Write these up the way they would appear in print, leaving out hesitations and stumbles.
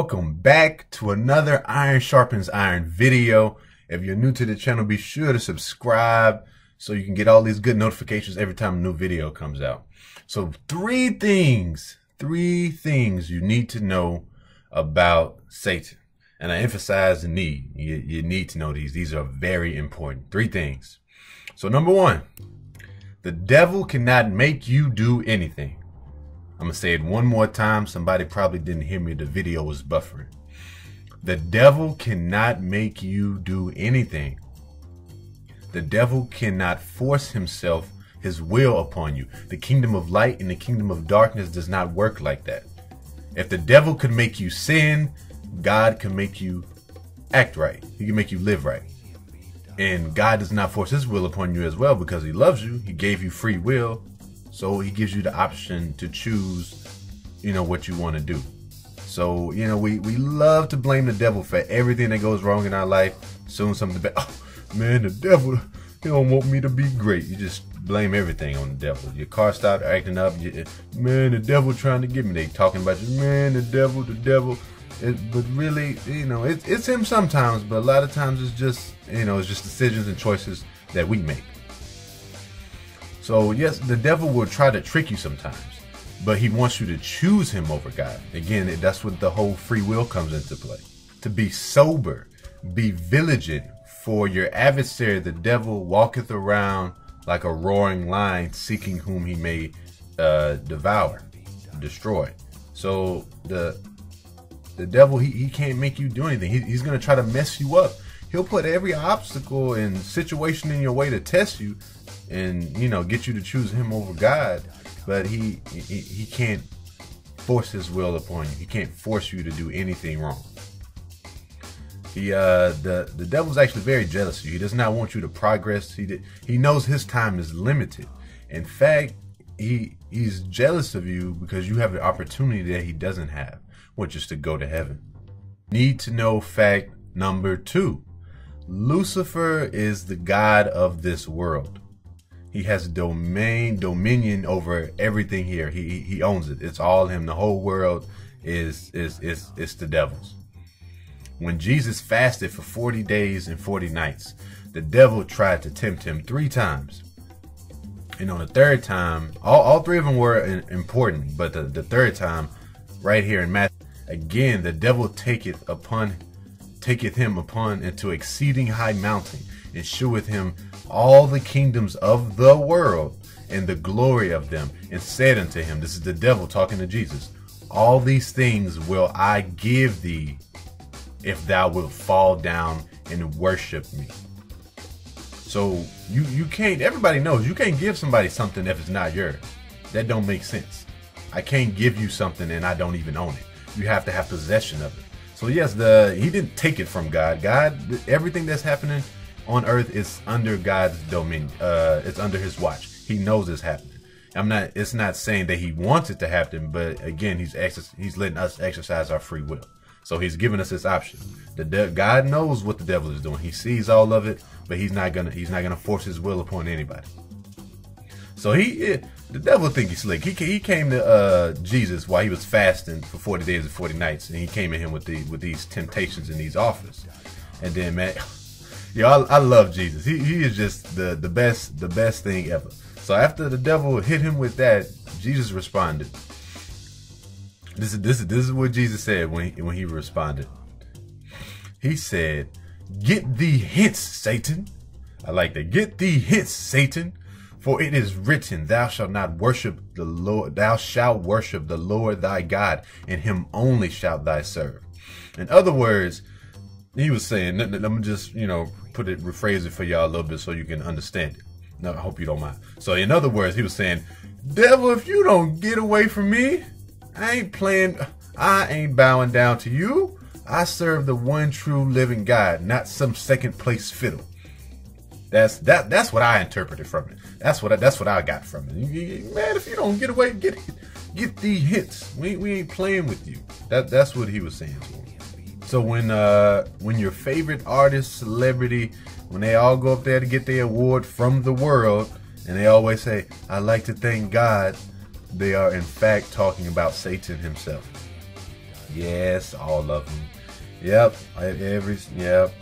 Welcome back to another Iron Sharpens Iron video. If you're new to the channel, be sure to subscribe so you can get all these good notifications every time a new video comes out. So three things you need to know about Satan. And I emphasize the need. You need to know these. These are very important. Three things. So number one, the devil cannot make you do anything. I'm going to say it one more time. Somebody probably didn't hear me. The video was buffering. The devil cannot make you do anything. The devil cannot force his will upon you. The kingdom of light and the kingdom of darkness does not work like that. If the devil could make you sin, God can make you act right. He can make you live right. And God does not force his will upon you as well because he loves you. He gave you free will. So he gives you the option to choose, what you want to do. So, we love to blame the devil for everything that goes wrong in our life. Soon something bad. Oh, man, the devil, he don't want me to be great. You just blame everything on the devil. Your car started acting up. Man, the devil trying to get me. They talking about you. Man, the devil. But really, it's him sometimes. But a lot of times it's just, it's just decisions and choices that we make. So yes, the devil will try to trick you sometimes, but he wants you to choose him over God. Again, that's what the whole free will comes into play. To be sober, be vigilant, for your adversary, the devil, walketh around like a roaring lion, seeking whom he may devour, destroy. So the devil, he can't make you do anything. He's going to try to mess you up. He'll put every obstacle and situation in your way to test you and, get you to choose him over God. But he can't force his will upon you. He can't force you to do anything wrong. The devil's actually very jealous of you. He does not want you to progress. He knows his time is limited. In fact, he's jealous of you because you have the opportunity that he doesn't have, which is to go to heaven. Need to know fact number two. Lucifer is the god of this world. He has dominion over everything here. He owns it. It's all him. The whole world is the devil's. When Jesus fasted for 40 days and 40 nights, the devil tried to tempt him 3 times. And on the third time, all 3 of them were important, but the third time, right here in Matthew, again, the devil taketh him upon into exceeding high mountain, and sheweth him all the kingdoms of the world and the glory of them, and said unto him, this is the devil talking to Jesus, all these things will I give thee if thou wilt fall down and worship me. So you can't, everybody knows you can't give somebody something if it's not yours. That don't make sense. I can't give you something and I don't even own it. You have to have possession of it. So yes, he didn't take it from God. Everything that's happening on earth is under God's dominion. It's under his watch. He knows it's happening. It's not saying that he wants it to happen, but again, he's letting us exercise our free will. So he's giving us this option. God knows what the devil is doing. He sees all of it, but he's not gonna force his will upon anybody. So the devil think he's slick. He came to Jesus while he was fasting for 40 days and 40 nights, and he came at him with these temptations and these offers. And then, man, I love Jesus. He is just the best thing ever. So after the devil hit him with that, Jesus responded. This is what Jesus said when he responded. He said, "Get thee hence, Satan." I like that. Get thee hence, Satan. For it is written, thou shalt not worship the Lord, thou shalt worship the Lord thy God, and him only shalt thou serve. In other words, he was saying, let me just, rephrase it for y'all a little bit so you can understand it. No, I hope you don't mind. So in other words, he was saying, devil, if you don't get away from me, I ain't bowing down to you. I serve the one true living God, not some second place fiddle. That's what I interpreted from it. That's what I got from it. Man, if you don't get away, get thee hits. We ain't playing with you. That's what he was saying to him. So when your favorite artist, celebrity, when they all go up there to get their award from the world, and they always say, "I like to thank God," they are in fact talking about Satan himself. Yes, all of them. Yep,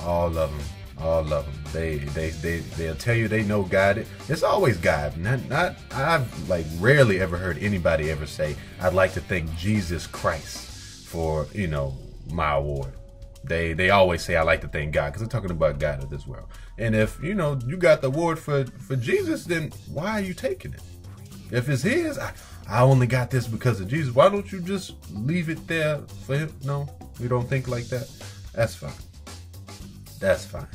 all of them. All of them. They'll tell you they know God. It's always God. Not. I've like rarely ever heard anybody ever say, "I'd like to thank Jesus Christ for my award." They always say, "I like to thank God," because they're talking about God of this world. And if you got the award for Jesus, then why are you taking it? If it's His, I only got this because of Jesus. Why don't you just leave it there for Him? No, we don't think like that. That's fine. That's fine.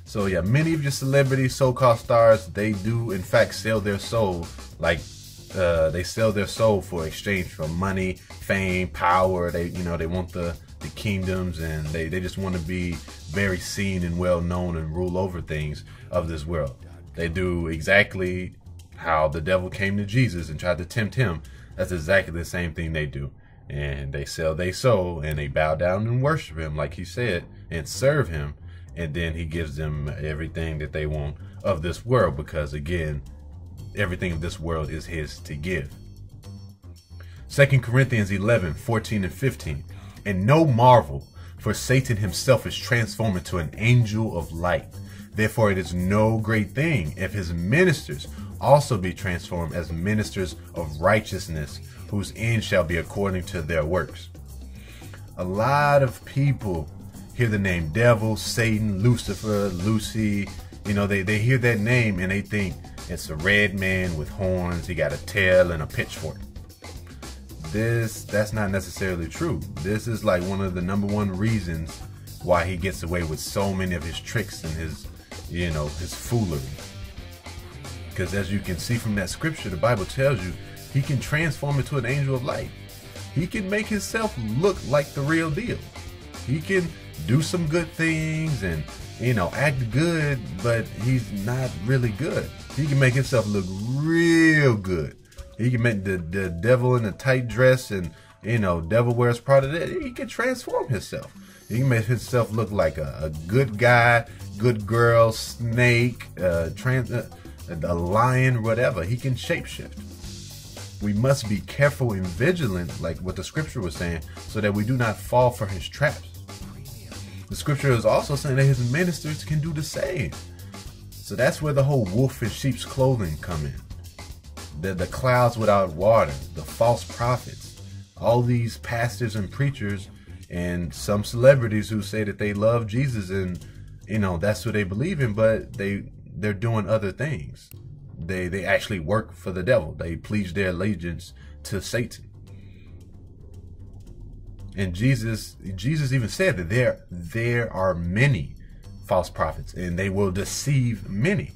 So yeah, many of your celebrities, so-called stars, they do in fact sell their soul. Like they sell their soul for exchange for money, fame, power. They want the kingdoms, and they just want to be very seen and well known and rule over things of this world. They do exactly how the devil came to Jesus and tried to tempt him. That's exactly the same thing they do. And they sell their soul and they bow down and worship him, like he said, and serve him. And then he gives them everything that they want of this world, because again, everything of this world is his to give. 2 Corinthians 11:14 and 15. And no marvel, for Satan himself is transformed into an angel of light. Therefore it is no great thing if his ministers also be transformed as ministers of righteousness, whose end shall be according to their works. A lot of people hear the name devil, Satan, Lucifer, Lucy. They hear that name and they think it's a red man with horns. He got a tail and a pitchfork. That's not necessarily true. This is like one of the number one reasons why he gets away with so many of his tricks and his foolery. Because as you can see from that scripture, the Bible tells you he can transform into an angel of light. He can make himself look like the real deal. He can do some good things and act good, but he's not really good. He can make himself look real good. He can make the devil in a tight dress and devil wears Prada. He can transform himself. He can make himself look like a good guy, good girl, snake, a lion, whatever. He can shapeshift. We must be careful and vigilant, like what the scripture was saying, so that we do not fall for his traps. The scripture is also saying that his ministers can do the same. So that's where the whole wolf in sheep's clothing come in. The clouds without water, the false prophets, all these pastors and preachers, and some celebrities who say that they love Jesus and that's what they believe in, but they're doing other things. They actually work for the devil. They pledge their allegiance to Satan. And Jesus even said that there are many false prophets and they will deceive many.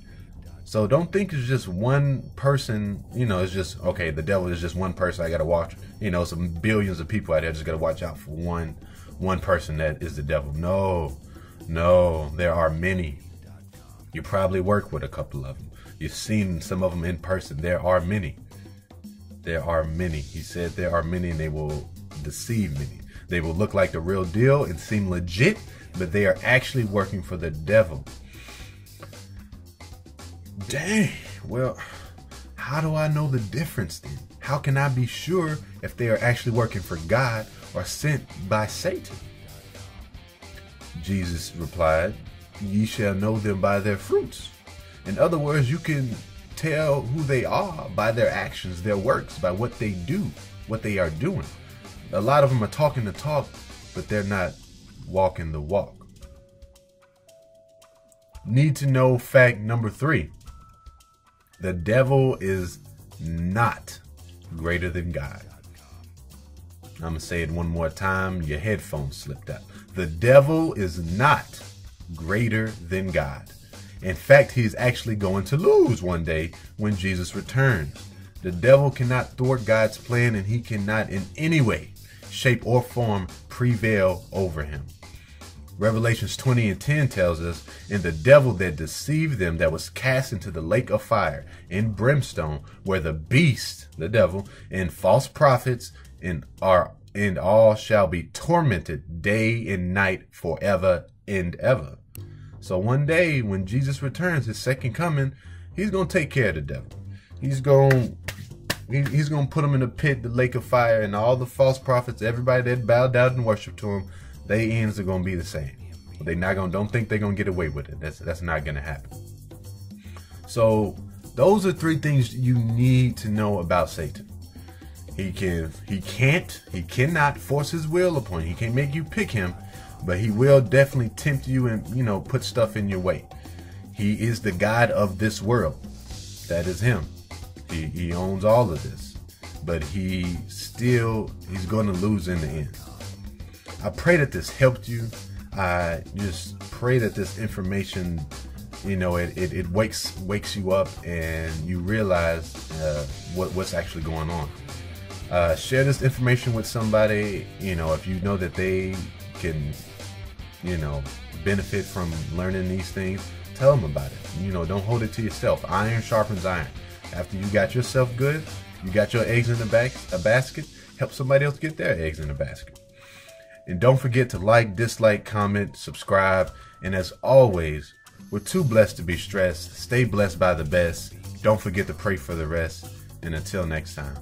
So don't think it's just one person, it's just, okay, the devil is just one person. I got to watch, some billions of people out there. Just got to watch out for one person that is the devil. No, there are many. You probably work with a couple of them. You've seen some of them in person. There are many. There are many. He said there are many, and they will deceive many. They will look like the real deal and seem legit, but they are actually working for the devil. Dang. Well, how do I know the difference then? How can I be sure if they are actually working for God or sent by Satan? Jesus replied, "Ye shall know them by their fruits." In other words, you can tell who they are by their actions, their works, by what they do, what they are doing. A lot of them are talking the talk, but they're not walking the walk. Need to know fact number 3. The devil is not greater than God. I'm going to say it one more time. Your headphones slipped out. The devil is not greater than God. In fact, he's actually going to lose one day when Jesus returns. The devil cannot thwart God's plan, and he cannot in any way, shape, or form prevail over him. Revelations 20:10 tells us, "And the devil that deceived them, that was cast into the lake of fire and brimstone, where the beast," the devil, "and false prophets and all shall be tormented day and night forever and ever." So one day when Jesus returns, his second coming, he's going to take care of the devil. He's going He's going to put them in the pit, the lake of fire, and all the false prophets, everybody that bowed down and worshiped to him, their ends are going to be the same. But they not going. Don't think they're going to get away with it. That's not going to happen. So those are 3 things you need to know about Satan. He cannot force his will upon you. He can't make you pick him, but he will definitely tempt you and, put stuff in your way. He is the God of this world. That is him. He owns all of this, but he's going to lose in the end. I pray that this helped you. I just pray that this information, it wakes you up and you realize what's actually going on. Share this information with somebody, if you know that they can, benefit from learning these things. Tell them about it. Don't hold it to yourself. Iron sharpens iron. After you got yourself good, you got your eggs in a basket, help somebody else get their eggs in a basket. And don't forget to like, dislike, comment, subscribe. And as always, we're too blessed to be stressed. Stay blessed by the best. Don't forget to pray for the rest. And until next time.